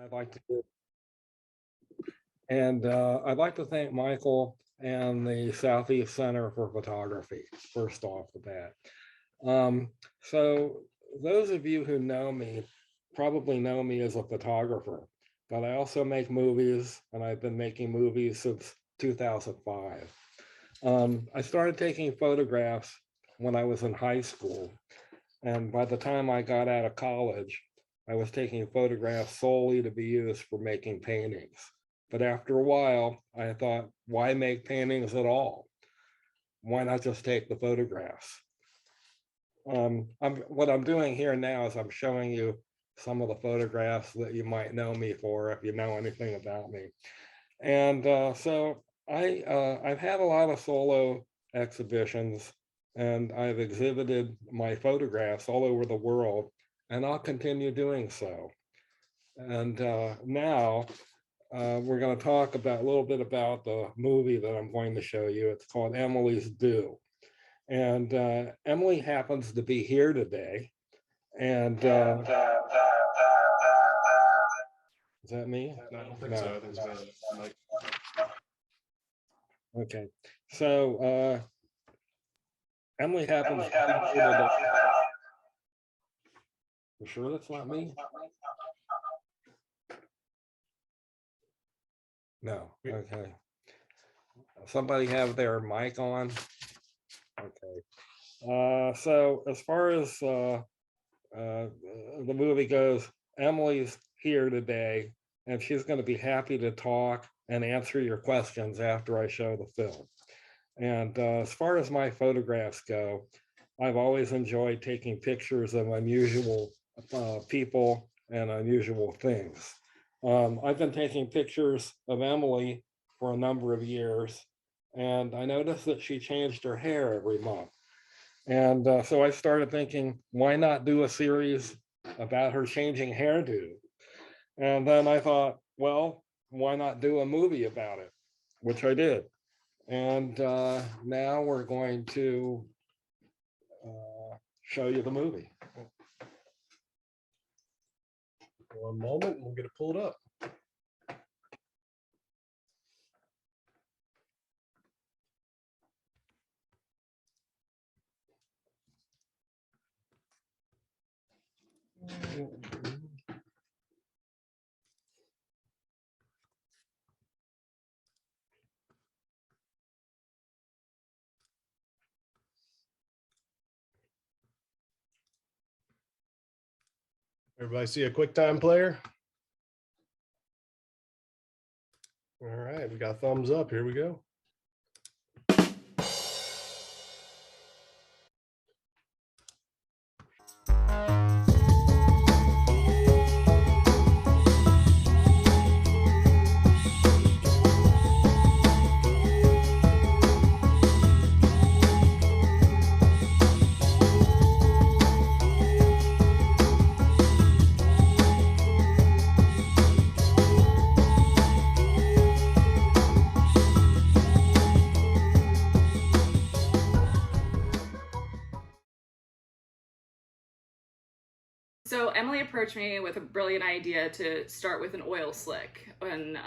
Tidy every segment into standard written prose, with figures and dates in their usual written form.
I'd like to I'd like to thank Michael and the Southeast Center for Photography, first off the bat. So those of you who know me probably know me as a photographer, but I also make movies, and I've been making movies since 2005. I started taking photographs when I was in high school, and by the time I got out of college, I was taking photographs solely to be used for making paintings. But after a while, I thought, why make paintings at all? Why not just take the photographs? What I'm doing here now is I'm showing you some of the photographs that you might know me for if you know anything about me. And I've had a lot of solo exhibitions, and I've exhibited my photographs all over the world, and I'll continue doing so. And now we're going to talk about a little bit about the movie that I'm going to show you. It's called Emily's Due. And Emily happens to be here today. And is that me? No, I don't think so. I think it's Mike. Okay. So Emily happens to be here today. You sure that's not me? No. Okay. Somebody have their mic on? Okay. So as far as the movie goes, Emily's here today, and she's going to be happy to talk and answer your questions after I show the film. And as far as my photographs go, I've always enjoyed taking pictures of unusual people and unusual things. I've been taking pictures of Emily for a number of years, and I noticed that she changed her hair every month. And so I started thinking, why not do a series about her changing hairdo? And then I thought, well, why not do a movie about it? Which I did. And now we're going to show you the movie. One moment, we'll get it pulled up. Everybody see a QuickTime player? All right, we got thumbs up. Here we go. So Emily approached me with a brilliant idea to start with an oil slick, and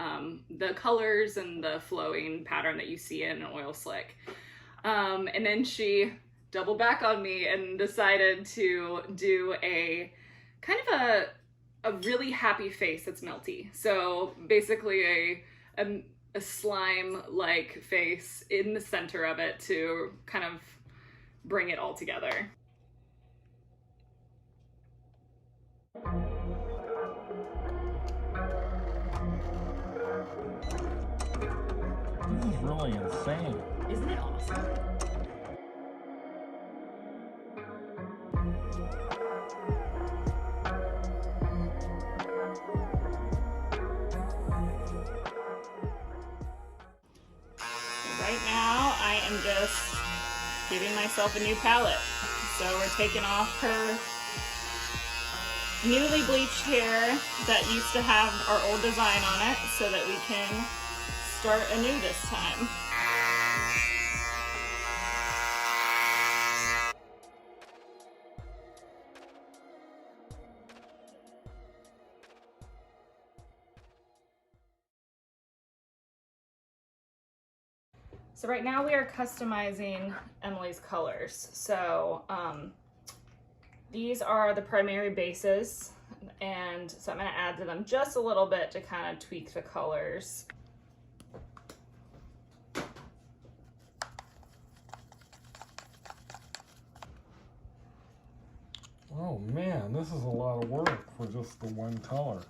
the colors and the flowing pattern that you see in an oil slick. And then she doubled back on me and decided to do a kind of a really happy face that's melty. So basically a slime-like face in the center of it to kind of bring it all together. This is really insane. Isn't it awesome? Right now, I am just giving myself a new palette. So we're taking off her newly bleached hair that used to have our old design on it so that we can start anew this time. So right now we are customizing Emily's colors. So these are the primary bases, and so I'm going to add to them just a little bit to kind of tweak the colors. Oh man, this is a lot of work for just the one color.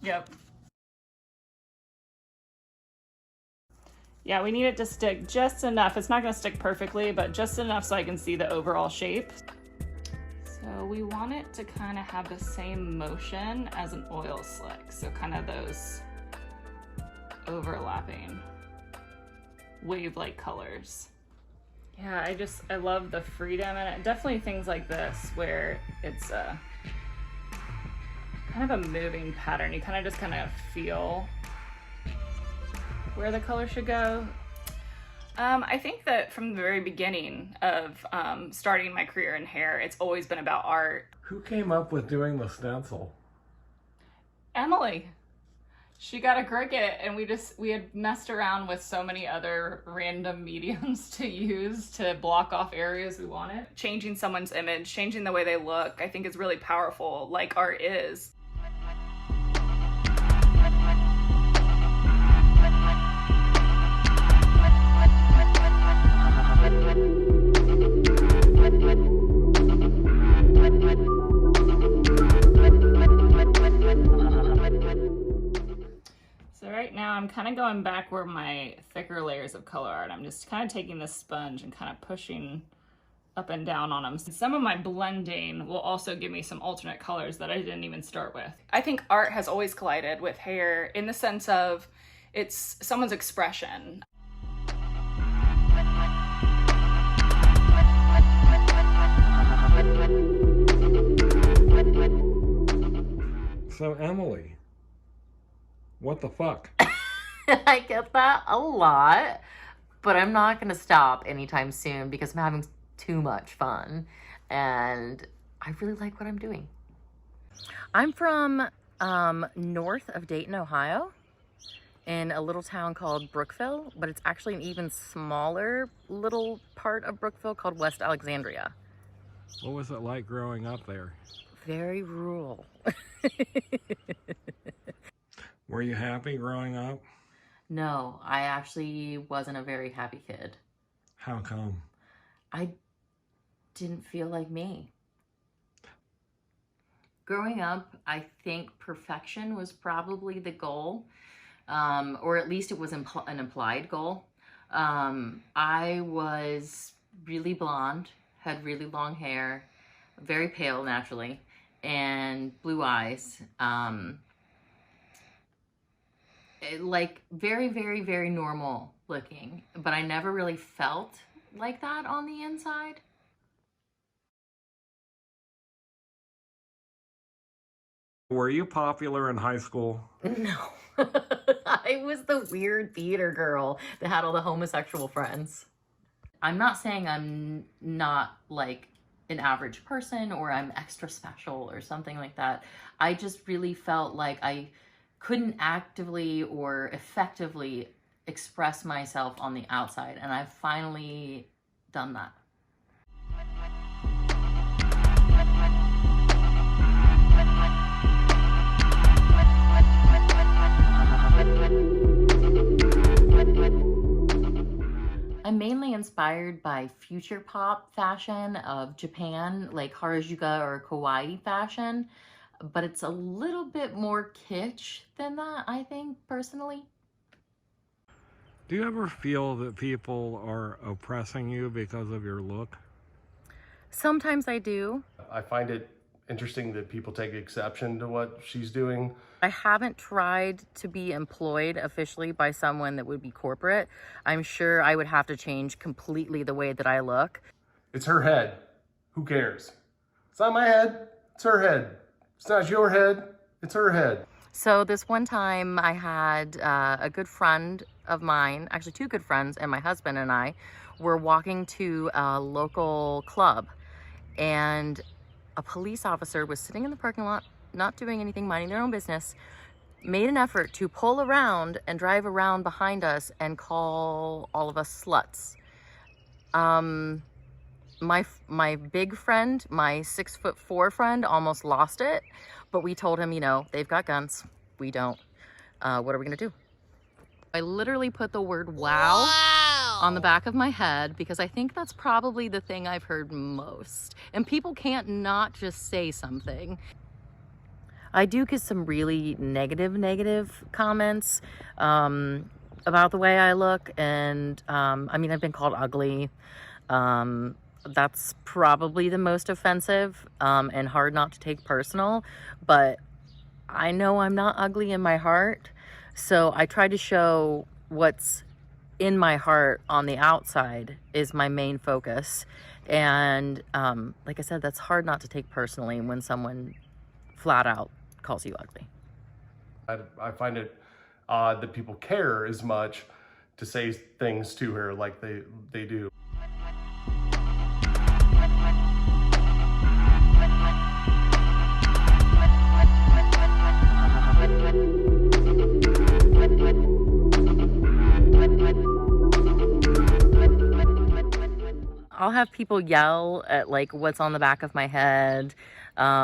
Yep. Yeah, we need it to stick just enough. It's not going to stick perfectly, but just enough so I can see the overall shape. So we want it to kind of have the same motion as an oil slick. So kind of those overlapping wave-like colors. Yeah, I love the freedom, and definitely things like this where it's a kind of a moving pattern. You kind of feel where the color should go. I think that from the very beginning of starting my career in hair, it's always been about art. Who came up with doing the stencil? Emily. She got a Cricut, and we had messed around with so many other random mediums to use to block off areas we wanted. Changing someone's image, changing the way they look, I think is really powerful, like art is. So right now I'm kind of going back where my thicker layers of color are, and I'm just kind of taking this sponge and kind of pushing up and down on them. Some of my blending will also give me some alternate colors that I didn't even start with. I think art has always collided with hair in the sense of it's someone's expression. So Emily, what the fuck? I get that a lot, but I'm not going to stop anytime soon because I'm having too much fun and I really like what I'm doing. I'm from north of Dayton, Ohio, in a little town called Brookville, but it's actually an even smaller little part of Brookville called West Alexandria. What was it like growing up there? Very rural. Were you happy growing up? No, I actually wasn't a very happy kid. How come? I didn't feel like me. Growing up, I think perfection was probably the goal, or at least it was an implied goal. I was really blonde, had really long hair, very pale naturally, and blue eyes. Like very, very, very normal looking, but I never really felt like that on the inside. Were you popular in high school? No. I was the weird theater girl that had all the homosexual friends. I'm not saying I'm not like an average person or I'm extra special or something like that. I just really felt like I couldn't actively or effectively express myself on the outside, and I've finally done that. I'm mainly inspired by future pop fashion of Japan, like Harajuku or Kawaii fashion, but it's a little bit more kitsch than that, I think, personally. Do you ever feel that people are oppressing you because of your look? Sometimes I do. I find it interesting that people take exception to what she's doing. I haven't tried to be employed officially by someone that would be corporate. I'm sure I would have to change completely the way that I look. It's her head. Who cares? It's not my head. It's her head. It's not your head. It's her head. So this one time I had a good friend of mine, actually two good friends, and my husband and I were walking to a local club, and a police officer was sitting in the parking lot, not doing anything, minding their own business, made an effort to pull around and drive around behind us and call all of us sluts. My big friend, my 6'4" friend, almost lost it, but we told him, you know, they've got guns, we don't. What are we gonna do? I literally put the word wow on the back of my head because I think that's probably the thing I've heard most. And people can't not just say something. I do get some really negative comments about the way I look, and I mean, I've been called ugly. That's probably the most offensive and hard not to take personal, but I know I'm not ugly in my heart, so I try to show what's in my heart on the outside is my main focus. And like I said, that's hard not to take personally when someone flat out calls you ugly. I find it odd that people care as much to say things to her like they do. I'll have people yell at like what's on the back of my head,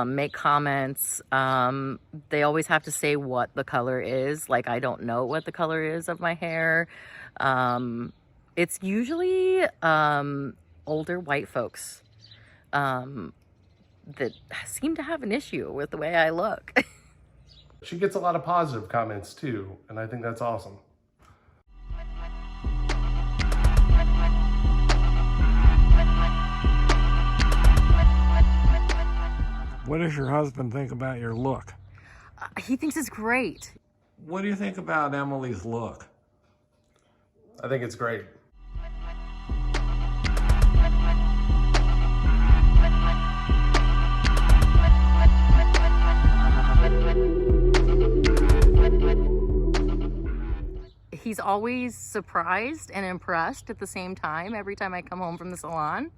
make comments. They always have to say what the color is. Like, I don't know what the color is of my hair. It's usually older white folks that seem to have an issue with the way I look. She gets a lot of positive comments too, and I think that's awesome. What does your husband think about your look? He thinks it's great. What do you think about Emily's look? I think it's great. He's always surprised and impressed at the same time every time I come home from the salon.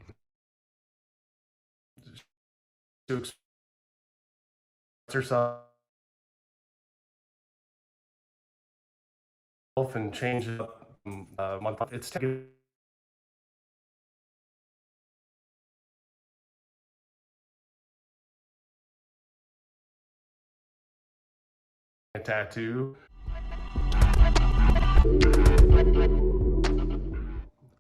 To express herself and change it up month. It's taken a tattoo.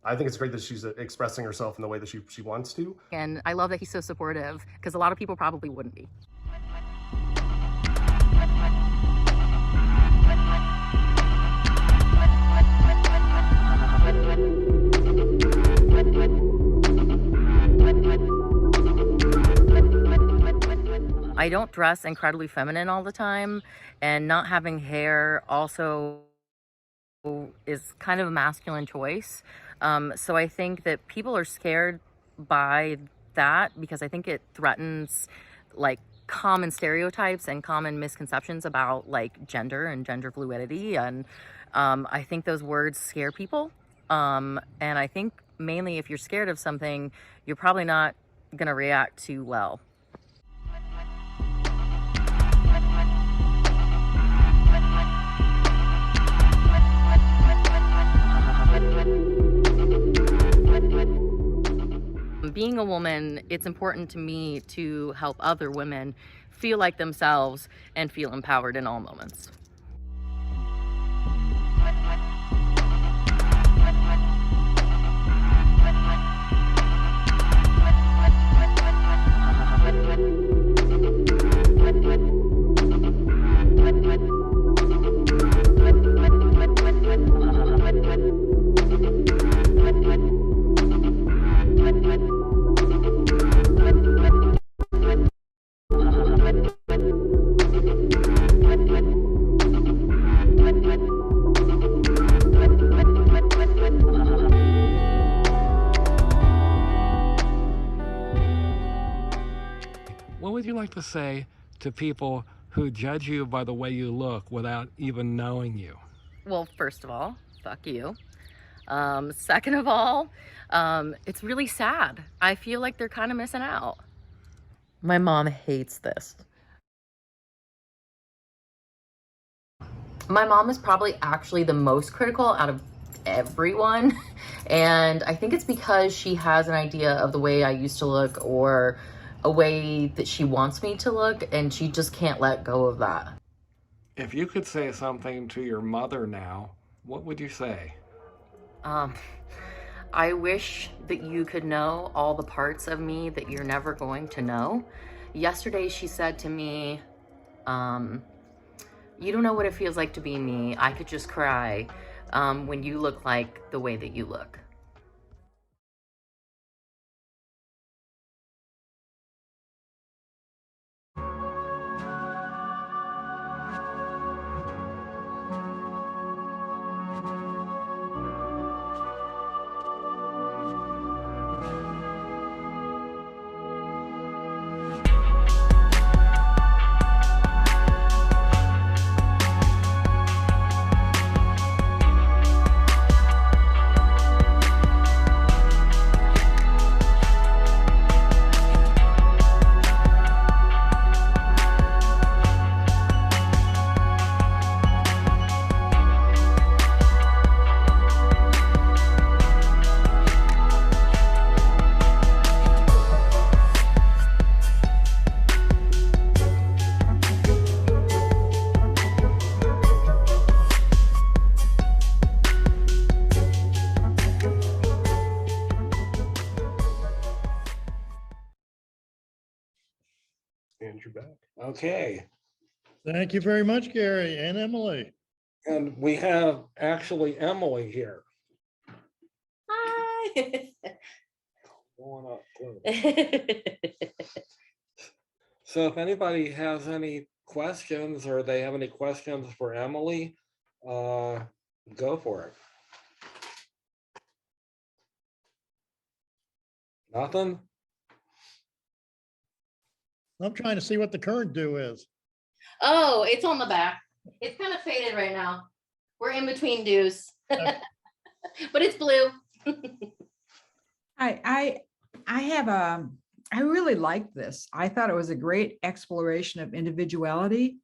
I think it's great that she's expressing herself in the way that she wants to. And I love that he's so supportive because a lot of people probably wouldn't be. I don't dress incredibly feminine all the time, and not having hair also is kind of a masculine choice. So I think that people are scared by that because I think it threatens like common stereotypes and common misconceptions about like gender and gender fluidity. And I think those words scare people. And I think mainly if you're scared of something, you're probably not going to react too well. Being a woman, it's important to me to help other women feel like themselves and feel empowered in all moments. What would you like to say to people who judge you by the way you look without even knowing you? Well, first of all, fuck you. Second of all, it's really sad. I feel like they're kind of missing out. My mom hates this. My mom is probably actually the most critical out of everyone. And I think it's because she has an idea of the way I used to look or a way that she wants me to look, and she just can't let go of that. If you could say something to your mother now, what would you say? Um, I wish that you could know all the parts of me that you're never going to know. Yesterday, she said to me, you don't know what it feels like to be me. I could just cry when you look like the way that you look. And you're back. Okay. Thank you very much, Gary and Emily. And we have actually Emily here. Hi. Going up, too. So if anybody has any questions or they have any questions for Emily, go for it. Nothing? I'm trying to see what the current due is. Oh, it's on the back. It's kind of faded right now. We're in between dues, but it's blue. I have I really liked this. I thought it was a great exploration of individuality,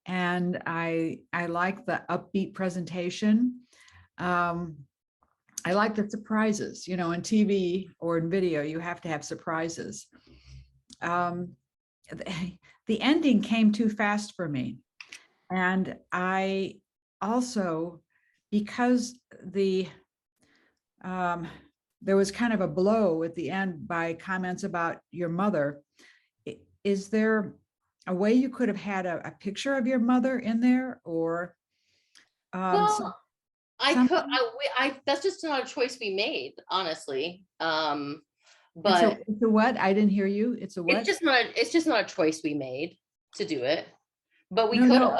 and I like the upbeat presentation. I like the surprises. You know, in TV or in video, you have to have surprises. The ending came too fast for me, and I also, because there was kind of a blow at the end by comments about your mother. Is there a way you could have had a picture of your mother in there, or Well, I could. something? That's just not a choice we made, honestly. It's But a what? I didn't hear you. It's a what? it's just not a choice we made to do it. But we No, could no.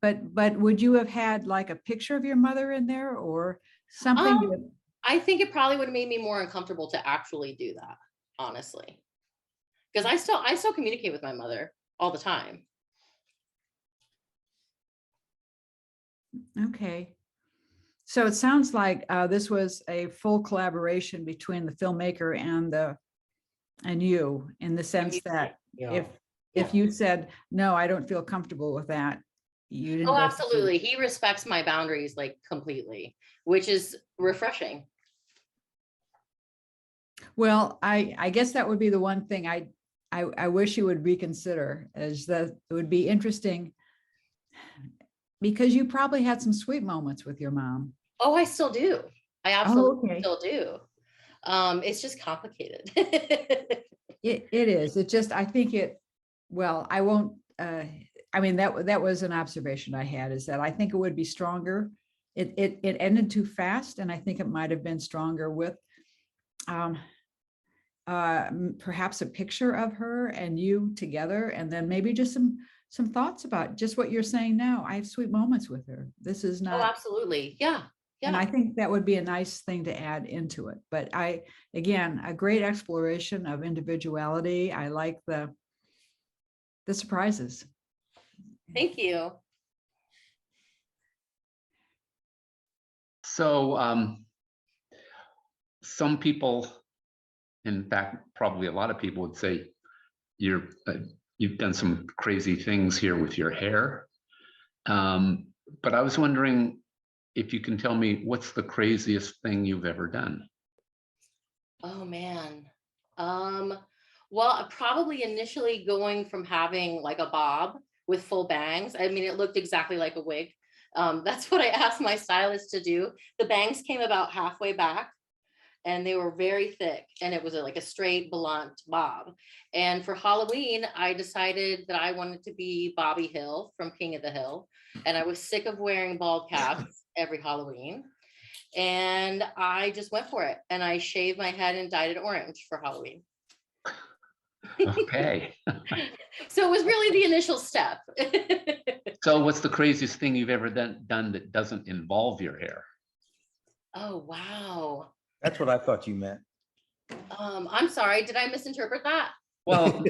have. But would you have had like a picture of your mother in there or something? I think it probably would have made me more uncomfortable to actually do that, honestly. Because I still communicate with my mother all the time. Okay. So it sounds like this was a full collaboration between the filmmaker and you, in the sense that Yeah. if you said, no, I don't feel comfortable with that, you didn't. Oh, go through. absolutely. He respects my boundaries like completely, which is refreshing. Well, I guess that would be the one thing I wish you would reconsider, is that it would be interesting, because you probably had some sweet moments with your mom. Oh, I still do. I absolutely okay. still do. It's just complicated. It is. It just, I think it, well, I won't, I mean, that was an observation I had, is that I think it would be stronger. It ended too fast, and I think it might have been stronger with perhaps a picture of her and you together, and then maybe just some thoughts about just what you're saying now. I have sweet moments with her. This is Oh, not. absolutely. Yeah. And I think that would be a nice thing to add into it. But again, a great exploration of individuality. I like the surprises. Thank you. So some people, in fact, probably a lot of people would say you've done some crazy things here with your hair. But I was wondering if you can tell me what's the craziest thing you've ever done? Oh man. Well, probably initially going from having like a bob with full bangs. I mean, it looked exactly like a wig. That's what I asked my stylist to do. The bangs came about halfway back and they were very thick and it was like a straight blunt bob. And for Halloween, I decided that I wanted to be Bobby Hill from King of the Hill. And I was sick of wearing bald caps every Halloween. And I just went for it. And I shaved my head and dyed it orange for Halloween. Okay. So it was really the initial step. So what's the craziest thing you've ever done that doesn't involve your hair? Oh, wow. That's what I thought you meant. I'm sorry. Did I misinterpret that? Well,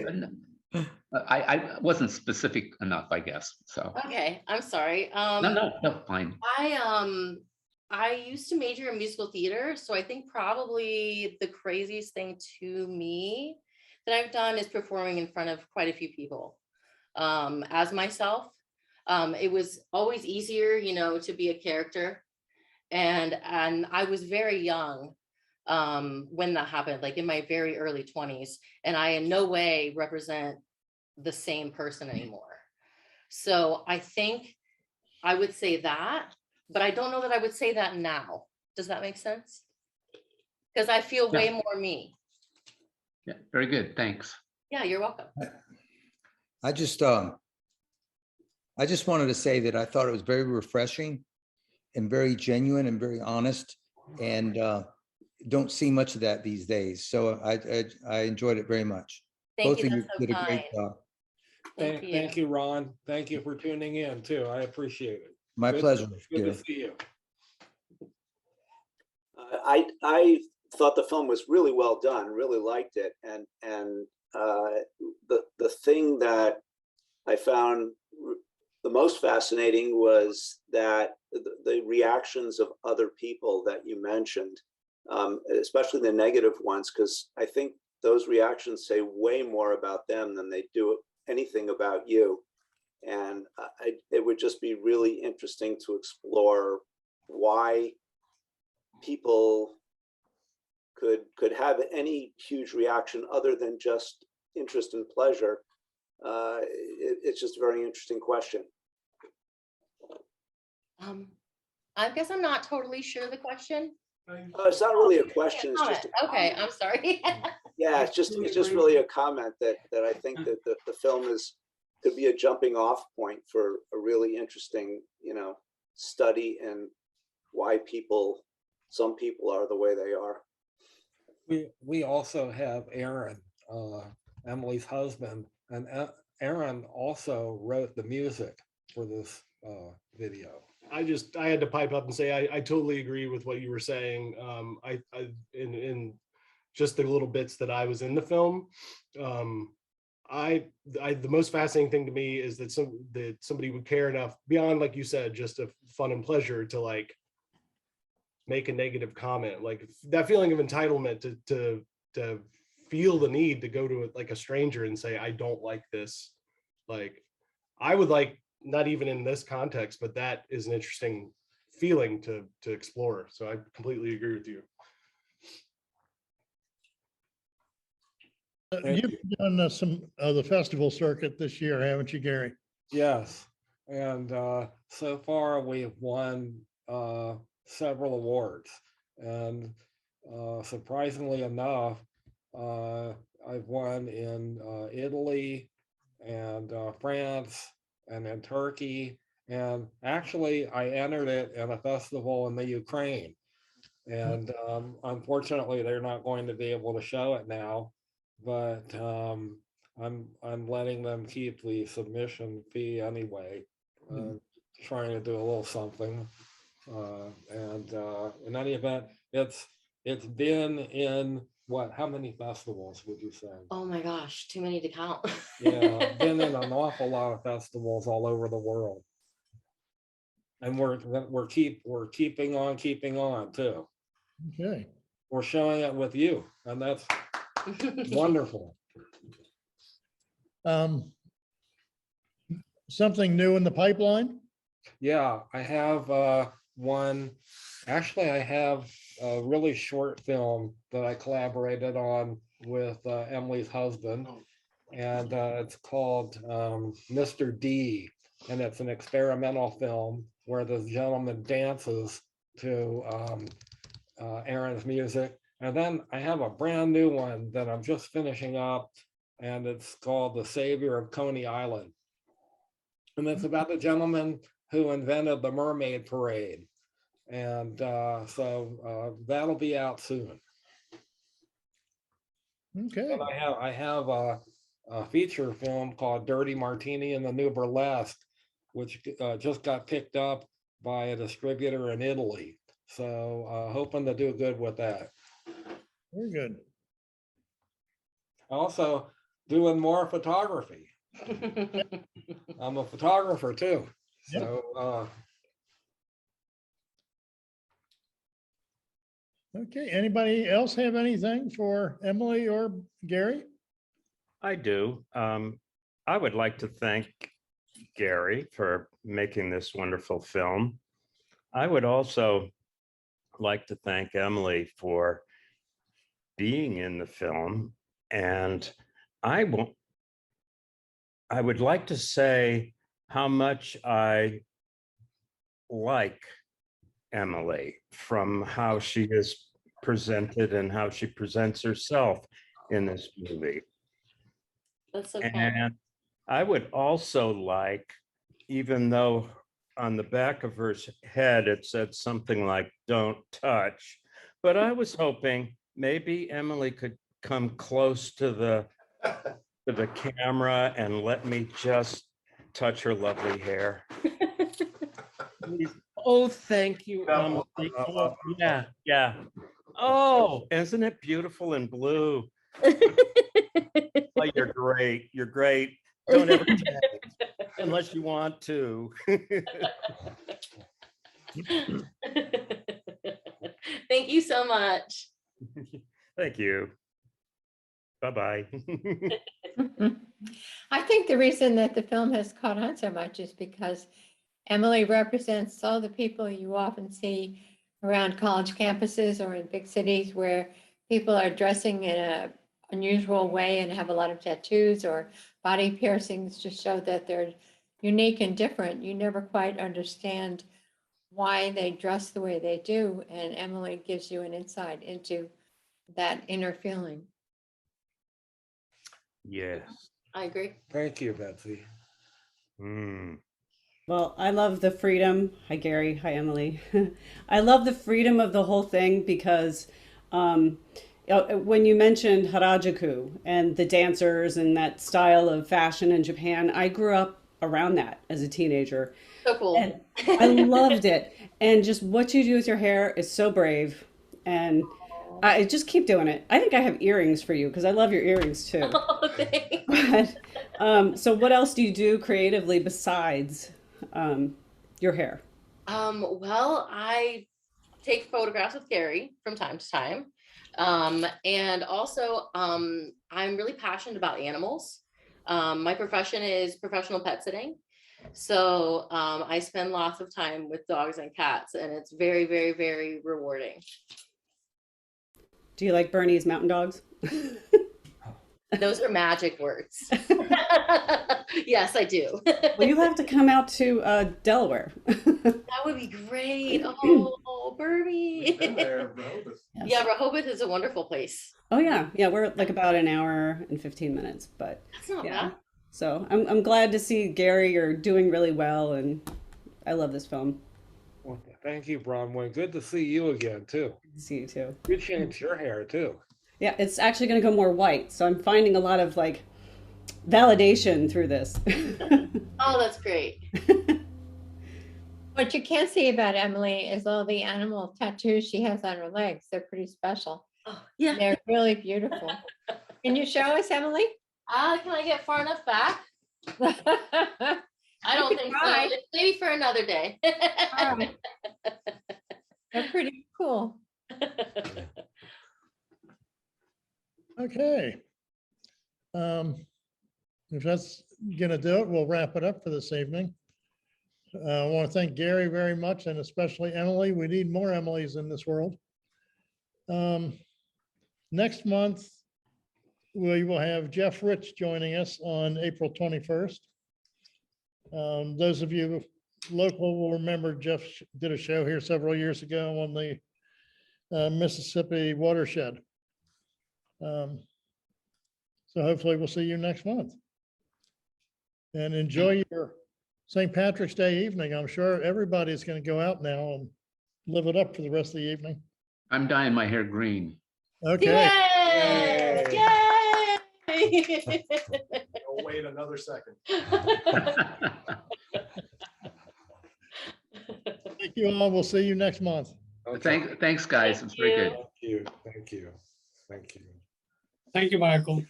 I wasn't specific enough, I guess. So Okay. I'm sorry. no, fine. I used to major in musical theater. So I think probably the craziest thing to me that I've done is performing in front of quite a few people as myself. It was always easier, to be a character. And I was very young when that happened, like in my very early 20s. And I in no way represent the same person anymore. So I think I would say that, but I don't know that I would say that now. Does that make sense? Because I feel way more me. Yeah, very good. Thanks. Yeah, you're welcome. I just wanted to say that I thought it was very refreshing and very genuine and very honest, and don't see much of that these days. So I enjoyed it very much. Thank Both you. of you That's so did a kind. great job. Thank you, Ron. Thank you for tuning in too. I appreciate it. My pleasure. Good to Gary. see you. I thought the film was really well done, really liked it. And the thing that I found the most fascinating was that the reactions of other people that you mentioned, especially the negative ones, because I think those reactions say way more about them than they do anything about you. And it would just be really interesting to explore why people could have any huge reaction other than just interest and pleasure. It's just a very interesting question. I guess I'm not totally sure the question. It's not really a question. It's just a okay. I'm sorry. yeah, it's just really a comment that I think that the film could be a jumping off point for a really interesting, study in why some people are the way they are. We also have Aaron, Emily's husband, and Aaron also wrote the music for this video. I had to pipe up and say I totally agree with what you were saying. I in just the little bits that I was in the film, the most fascinating thing to me is that somebody would care enough beyond, like you said, just a fun and pleasure to like make a negative comment, like that feeling of entitlement to feel the need to go to like a stranger and say, I don't like this. Like I would like, not even in this context, but that is an interesting feeling to explore. So I completely agree with you. You've done some of the festival circuit this year, haven't you, Gary? Yes, and so far we've won several awards, and surprisingly enough, I've won in Italy and France and in Turkey, and actually I entered it in a festival in the Ukraine, and unfortunately they're not going to be able to show it now, but I'm letting them keep the submission fee anyway, trying to do a little something, and in any event, it's been in how many festivals would you say? Oh my gosh, too many to count. Yeah, been in an awful lot of festivals all over the world, and we're keeping on too. Okay. We're showing it with you, and that's wonderful. Something new in the pipeline? Yeah, I have one. Actually, I have a really short film that I collaborated on with Emily's husband, and it's called Mr. D, and it's an experimental film where this gentleman dances to Aaron's music. And then I have a brand new one that I'm just finishing up, and it's called The Savior of Coney Island. And it's about a gentleman who invented the Mermaid Parade. And that'll be out soon. Okay, And I have a feature film called Dirty Martini and the New Burlesque, which just got picked up by a distributor in Italy. So hoping to do good with that. very good. Also doing more photography. I'm a photographer too. Yep. So Okay, anybody else have anything for Emily or Gary? I do. I would like to thank Gary for making this wonderful film. I would also like to thank Emily for being in the film. And I would like to say how much I like Emily from how she is presented and how she presents herself in this movie. That's so kind. And I would also like, even though on the back of her head it said something like "don't touch," but I was hoping maybe Emily could come close to the camera and let me just touch her lovely hair. Please. Oh, thank you, Emily. Oh, yeah, yeah. Oh, isn't it beautiful in blue? Oh, you're great. You're great. Don't ever text unless you want to. Thank you so much. Thank you. Bye-bye. I think the reason that the film has caught on so much is because Emily represents all the people you often see around college campuses or in big cities where people are dressing in a unusual way and have a lot of tattoos or body piercings to show that they're unique and different. You never quite understand why they dress the way they do, and Emily gives you an insight into that inner feeling. Yes. I agree. thank you, Betsy. Mm. Well, I love the freedom. Hi, Gary. Hi, Emily. I love the freedom of the whole thing because when you mentioned Harajuku and the dancers and that style of fashion in Japan, I grew up around that as a teenager. So cool. And I loved it. And just what you do with your hair is so brave. And I just keep doing it. I think I have earrings for you because I love your earrings too. Oh, thanks. But, so what else do you do creatively besides your hair? Well, I take photographs with Gary from time to time. And also, I'm really passionate about animals. My profession is professional pet sitting. So I spend lots of time with dogs and cats, and it's very, very, very rewarding. Do you like Bernie's mountain dogs? Those are magic words. Yes, I do. Well, you have to come out to Delaware. That would be great. Oh, Bernie. Yeah, Rehoboth is a wonderful place. Oh yeah, yeah. We're like about an hour and 15 minutes, but That's not yeah. bad. So I'm glad to see Gary. You're doing really well, and I love this film. Well, thank you, Bronwyn. Good to see you again too. See you too. You changed your hair too. Yeah, it's actually going to go more white, so I'm finding a lot of like validation through this. Oh, that's great. What you can't see about Emily is all the animal tattoos she has on her legs. They're pretty special. Oh, yeah. They're really beautiful. Can you show us, Emily? Can I get far enough back? I don't think so. Maybe for another day. They're pretty cool. Okay. If that's gonna do it, we'll wrap it up for this evening. I want to thank Gary very much, and especially Emily. We need more Emilys in this world. Next month, we will have Jeff Rich joining us on April 21st. Those of you local will remember Jeff did a show here several years ago on the Mississippi watershed. So hopefully we'll see you next month. And enjoy your St. Patrick's Day evening. I'm sure everybody's going to go out now and live it up for the rest of the evening. I'm dyeing my hair green. Okay. Yay! I'll wait another second. Thank you all. We'll see you next month. Thanks, guys. It's very good. Thank you. Thank you. Thank you. Thank you, Michael.